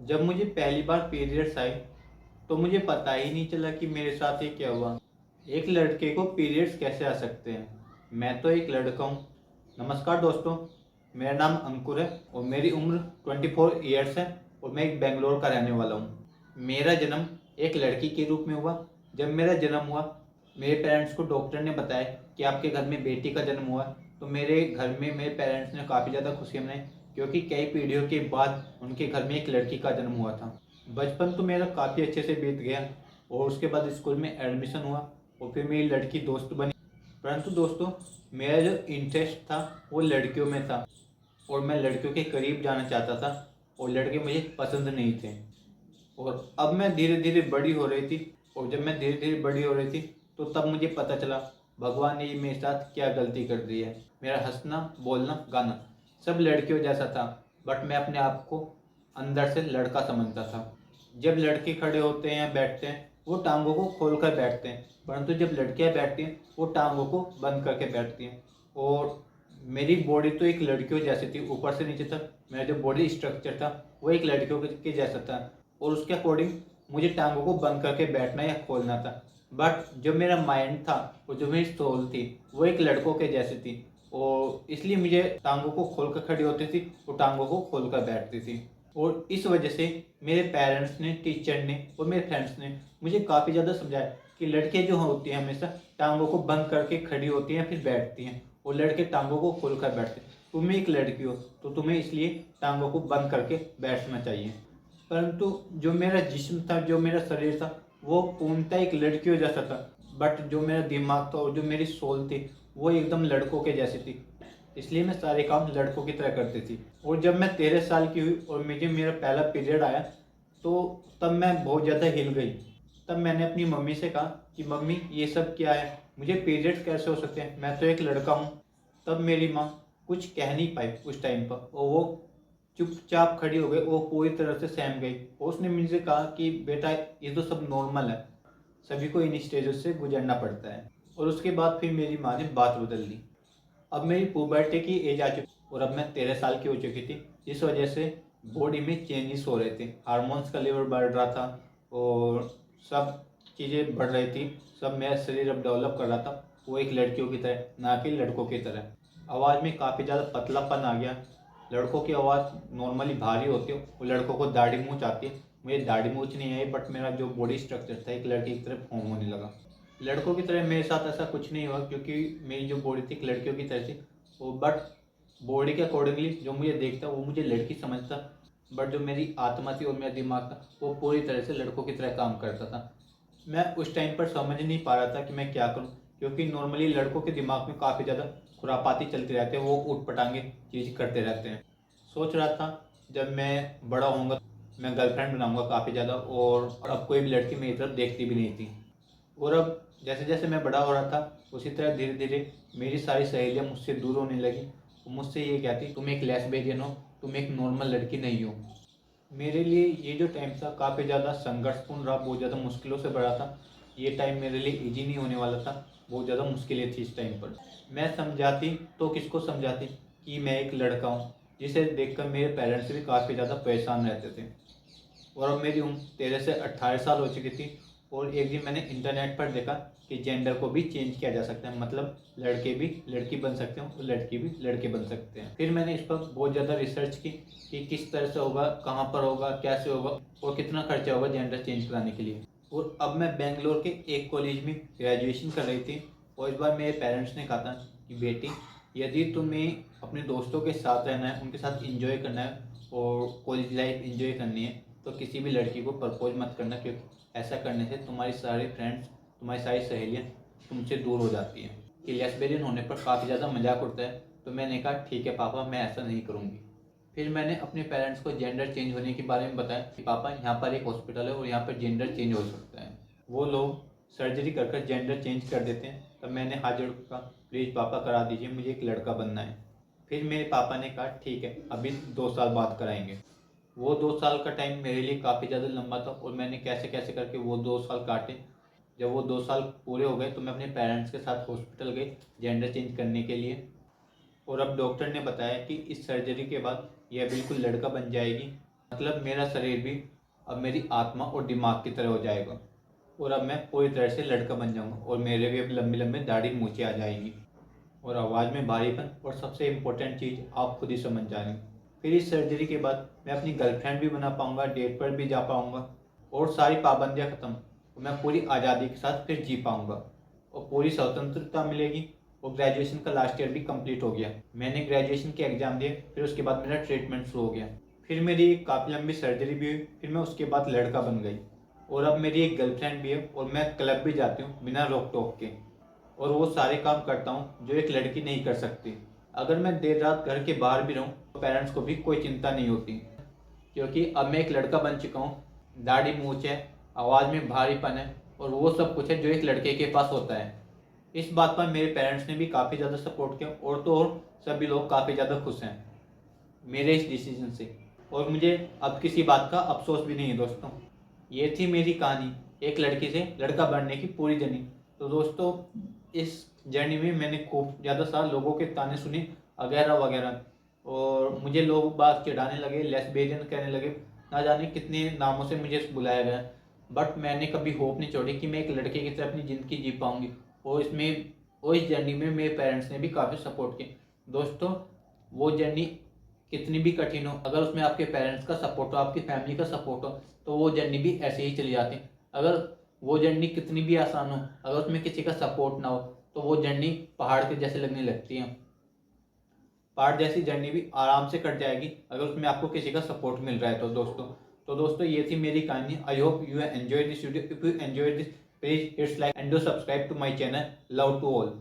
जब मुझे पहली बार पीरियड्स आए तो मुझे पता ही नहीं चला कि मेरे साथ ये क्या हुआ। एक लड़के को पीरियड्स कैसे आ सकते हैं। मैं तो एक लड़का हूँ। नमस्कार दोस्तों, मेरा नाम अंकुर है और मेरी उम्र 24 ईयर्स है और मैं एक बेंगलोर का रहने वाला हूँ। मेरा जन्म एक लड़की के रूप में हुआ। जब मेरा जन्म हुआ, मेरे पेरेंट्स को डॉक्टर ने बताया कि आपके घर में बेटी का जन्म हुआ। तो मेरे घर में मेरे पेरेंट्स ने काफ़ी ज़्यादा खुशियाँ मनाई, क्योंकि कई पीढ़ियों के बाद उनके घर में एक लड़की का जन्म हुआ था। बचपन तो मेरा काफ़ी अच्छे से बीत गया और उसके बाद स्कूल में एडमिशन हुआ और फिर मेरी लड़की दोस्त बनी। परंतु दोस्तों, मेरा जो इंटरेस्ट था वो लड़कियों में था और मैं लड़कियों के करीब जाना चाहता था और लड़के मुझे पसंद नहीं थे। और अब मैं धीरे धीरे बड़ी हो रही थी और जब मैं धीरे धीरे बड़ी हो रही थी तो तब मुझे पता चला भगवान ने मेरे साथ क्या गलती कर दी है। मेरा हंसना, बोलना, गाना सब लड़कियों जैसा था, बट मैं अपने आप को अंदर से लड़का समझता था। जब लड़के खड़े होते हैं या बैठते हैं वो टांगों को खोल कर बैठते हैं, परंतु जब लड़कियां बैठती हैं वो टांगों को बंद करके बैठती हैं। और मेरी बॉडी तो एक लड़कियों जैसी थी, ऊपर से नीचे तक मेरा जो बॉडी स्ट्रक्चर था वो एक लड़कियों के जैसा था और उसके अकॉर्डिंग मुझे टांगों को बंद करके बैठना या खोलना था। बट जो मेरा माइंड था और जो मेरी सोल थी वो एक लड़कों के जैसी थी और इसलिए मुझे टांगों को खोल कर खड़ी होती थी और टांगों को खोल कर बैठती थी। और इस वजह से मेरे पेरेंट्स ने, टीचर ने और मेरे फ्रेंड्स ने मुझे काफ़ी ज़्यादा समझाया कि लड़के जो होती हैं हमेशा टांगों को बंद करके खड़ी होती हैं फिर बैठती हैं और लड़के टांगों को खोल कर बैठते हैं। तुम एक लड़की हो तो तुम्हें इसलिए टांगों को बंद करके बैठना चाहिए। परंतु जो मेरा जिस्म था, जो मेरा शरीर था, वो पूर्णतः एक लड़कियों जैसा था। बट जो मेरा दिमाग था और जो मेरी सोल थी वो एकदम लड़कों के जैसी थी। इसलिए मैं सारे काम लड़कों की तरह करती थी। और जब मैं 13 साल की हुई और मुझे मेरा पहला पीरियड आया तो तब मैं बहुत ज़्यादा हिल गई। तब मैंने अपनी मम्मी से कहा कि मम्मी ये सब क्या है, मुझे पीरियड्स कैसे हो सकते हैं, मैं तो एक लड़का हूँ। तब मेरी माँ कुछ कह नहीं पाई उस टाइम पर और वो चुपचाप खड़ी हो गई, वो पूरी तरह से सहम गई और उसने मुझे कहा कि बेटा ये तो सब नॉर्मल है, सभी को इन स्टेजों से गुजरना पड़ता है। और उसके बाद फिर मेरी माँ ने बात बदल दी। अब मेरी पुबर्टी की एज आ चुकी और अब मैं 13 साल की हो चुकी थी। इस वजह से बॉडी में चेंजेस हो रहे थे, हार्मोन्स का लेवल बढ़ रहा था और सब चीज़ें बढ़ रही थी। सब मेरा शरीर अब डेवलप कर रहा था, वो एक लड़कियों की तरह ना कि लड़कों की तरह। आवाज़ में काफ़ी ज़्यादा पतलापन आ गया। लड़कों की आवाज़ नॉर्मली भारी होती है और लड़कों को दाढ़ी मूंछ आती है। मुझे दाढ़ी मूंछ नहीं आई, बट मेरा जो बॉडी स्ट्रक्चर था एक लड़की की तरह फॉर्म होने लगा। लड़कों की तरह मेरे साथ ऐसा कुछ नहीं हुआ, क्योंकि मेरी जो बॉडी थी एक लड़कियों की तरह थी। वो बट बॉडी के अकॉर्डिंगली जो मुझे देखता वो मुझे लड़की समझता, बट जो मेरी आत्मा थी और मेरा दिमाग था वो पूरी तरह से लड़कों की तरह काम करता था। मैं उस टाइम पर समझ नहीं पा रहा था कि मैं क्या करूं, क्योंकि नॉर्मली लड़कों के दिमाग में काफ़ी ज़्यादा खुरापाती चलती रहती है, वो ऊट पटांगे चीज़ करते रहते हैं। सोच रहा था जब मैं बड़ा होऊंगा मैं गर्लफ्रेंड बनाऊंगा काफ़ी ज़्यादा, और अब कोई भी लड़की मेरी तरफ देखती भी नहीं थी। और अब जैसे जैसे मैं बड़ा हो रहा था उसी तरह धीरे धीरे मेरी सारी सहेलियाँ मुझसे दूर होने लगी। वो मुझसे ये कहती तुम एक लेस्बियन हो, तुम एक नॉर्मल लड़की नहीं हो। मेरे लिए ये जो टाइम था काफ़ी ज़्यादा संघर्षपूर्ण रहा, बहुत ज़्यादा मुश्किलों से भरा था। ये टाइम मेरे लिए इजी नहीं होने वाला था, बहुत ज़्यादा मुश्किलें थी इस टाइम पर। मैं समझाती तो किसको समझाती कि मैं एक लड़का हूँ, जिसे देखकर मेरे पेरेंट्स भी काफ़ी ज़्यादा परेशान रहते थे। और अब मेरी उम्र 13 से 18 साल हो चुकी थी और एक दिन मैंने इंटरनेट पर देखा कि जेंडर को भी चेंज किया जा सकता है, मतलब लड़के भी लड़की बन सकते हैं और लड़की भी लड़के बन सकते हैं। फिर मैंने इस पर बहुत ज़्यादा रिसर्च की कि किस तरह से होगा, कहाँ पर होगा, कैसे होगा और कितना खर्चा होगा जेंडर चेंज कराने के लिए। और अब मैं बेंगलोर के एक कॉलेज में ग्रेजुएशन कर रही थी और इस बार मेरे पेरेंट्स ने कहा था कि बेटी, यदि तुम्हें अपने दोस्तों के साथ रहना है, उनके साथ इंजॉय करना है और कॉलेज लाइफ इंजॉय करनी है, तो किसी भी लड़की को प्रपोज मत करना, क्योंकि ऐसा करने से तुम्हारी सारे फ्रेंड्स, तुम्हारी सारी सहेलियाँ तुमसे दूर हो जाती हैं। कि लेस्बियन होने पर काफ़ी ज़्यादा मजाक उड़ता है। तो मैंने कहा ठीक है पापा, मैं ऐसा नहीं करूँगी। फिर मैंने अपने पेरेंट्स को जेंडर चेंज होने के बारे में बताया कि पापा यहाँ पर एक हॉस्पिटल है और यहाँ पर जेंडर चेंज हो सकता है। वो लोग सर्जरी कर कर जेंडर चेंज कर देते हैं। तब मैंने हाथ जोड़ कहा प्लीज़ पापा करा दीजिए, मुझे एक लड़का बनना है। फिर मेरे पापा ने कहा ठीक है, अभी 2 साल बाद कराएंगे। वो 2 साल का टाइम मेरे लिए काफ़ी ज़्यादा लंबा था और मैंने कैसे कैसे करके वो 2 साल काटे। जब वो 2 साल पूरे हो गए तो मैं अपने पेरेंट्स के साथ हॉस्पिटल गई जेंडर चेंज करने के लिए। और अब डॉक्टर ने बताया कि इस सर्जरी के बाद यह बिल्कुल लड़का बन जाएगी मतलब मेरा शरीर भी अब मेरी आत्मा और दिमाग की तरह हो जाएगा और अब मैं पूरी तरह से लड़का बन जाऊंगा और मेरे भी अब लंबी लंबी दाढ़ी मूछें आ जाएंगी और आवाज़ में भारीपन और सबसे इम्पोर्टेंट चीज़ आप खुद ही समझ जाएंगे। फिर इस सर्जरी के बाद मैं अपनी गर्लफ्रेंड भी बना पाऊंगा, डेट पर भी जा पाऊंगा और सारी पाबंदियां खत्म और मैं पूरी आज़ादी के साथ फिर जी पाऊंगा और पूरी स्वतंत्रता मिलेगी। और ग्रेजुएशन का लास्ट ईयर भी कंप्लीट हो गया, मैंने ग्रेजुएशन के एग्ज़ाम दिए, फिर उसके बाद मेरा ट्रीटमेंट शुरू हो गया, फिर मेरी काफ़ी लंबी सर्जरी भी हुई, फिर मैं उसके बाद लड़का बन गई और अब मेरी एक गर्लफ्रेंड भी है और मैं क्लब भी जाती हूँ बिना रोक टोक के और वो सारे काम करता हूँ जो एक लड़की नहीं कर सकती। अगर मैं देर रात घर के बाहर भी रहूँ तो पेरेंट्स को भी कोई चिंता नहीं होती क्योंकि अब मैं एक लड़का बन चुका हूँ। दाढ़ी मूंछ है, आवाज़ में भारीपन है और वो सब कुछ है जो एक लड़के के पास होता है। इस बात पर मेरे पेरेंट्स ने भी काफ़ी ज़्यादा सपोर्ट किया और तो और सभी लोग काफ़ी ज़्यादा खुश हैं मेरे इस डिसीजन से और मुझे अब किसी बात का अफसोस भी नहीं है। दोस्तों, ये थी मेरी कहानी, एक लड़की से लड़का बनने की पूरी जर्नी। तो दोस्तों, इस जर्नी में मैंने खूब ज़्यादा सारे लोगों के ताने सुने वगैरह वगैरह और मुझे लोग बात चिढ़ाने लगे, लेस्बियन कहने लगे, ना जाने कितने नामों से मुझे बुलाया गया। बट मैंने कभी होप नहीं छोड़ी कि मैं एक लड़के की तरह अपनी ज़िंदगी जी पाऊँगी और इस जर्नी में मेरे पेरेंट्स ने भी काफ़ी सपोर्ट किया। दोस्तों, वो जर्नी कितनी भी कठिन हो, अगर उसमें आपके पेरेंट्स का सपोर्ट हो, आपकी फैमिली का सपोर्ट हो, तो वो जर्नी भी ऐसे ही चली जाती है। अगर वो जर्नी कितनी भी आसान हो, अगर उसमें किसी का सपोर्ट ना हो, तो वो जर्नी पहाड़ के जैसे लगने लगती है। पहाड़ जैसी जर्नी भी आराम से कट जाएगी अगर उसमें आपको किसी का सपोर्ट मिल रहा है। तो दोस्तों ये थी मेरी कहानी। I hope you enjoy this video. If you enjoy this, please hits like and do subscribe to my channel. Love to all.